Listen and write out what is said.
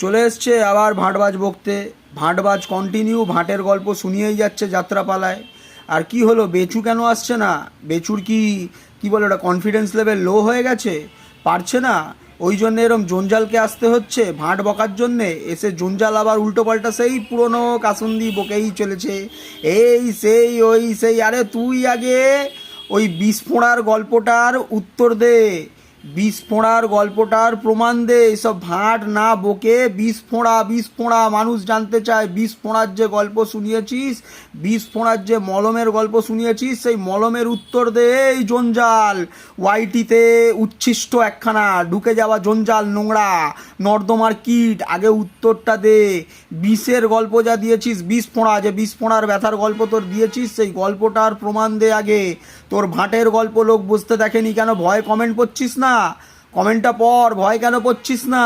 চলে এসছে আবার ভাঁটবাজ বকতে। ভাঁটবাজ কন্টিনিউ ভাঁটের গল্প শুনিয়েই যাচ্ছে যাত্রাপালায়। আর কি হলো, বেচু কেন আসছে না? বেচুর কি কি বলে ওটা, কনফিডেন্স লেভেল লো হয়ে গেছে, পারছে না, ওই জন্য এরম জঞ্জালকে আসতে হচ্ছে ভাঁট বকার জন্যে। এসে জঞ্জাল আবার উল্টো পাল্টা সেই পুরনো কাসুন্দি বকেই চলেছে, এই সেই ওই সেই। আরে তুই আগে ওই বিস্ফোড়ার গল্পটার উত্তর দে, বিস্ফোড়ার গল্পটার প্রমাণ দে। এসব ভাঁট না বকে বিস্ফোড়া বিস্ফোড়া, মানুষ জানতে চায় বিস্ফোড়ার যে গল্প শুনিয়েছিস, বিস্ফোড়ার যে মলমের গল্প শুনিয়েছিস, সেই মলমের উত্তর দে। এই জঞ্জাল ওয়াইটিতে উচ্ছিষ্ট একখানা ঢুকে যাওয়া জঞ্জাল, নোংরা নর্দমার কীট, আগে উত্তরটা দে। বিষের গল্প যা দিয়েছিস, বিস্ফোড়া, যে বিস্ফোড়ার ব্যথার গল্প তোর দিয়েছিস, সেই গল্পটার প্রমাণ দে আগে। তোর ভাঁটের গল্প লোক বুঝতে দেখেনি কেন, ভয় কমেন্ট করছিস না? কমেন্টটা পড়, ভয় কেন পড়ছিস না?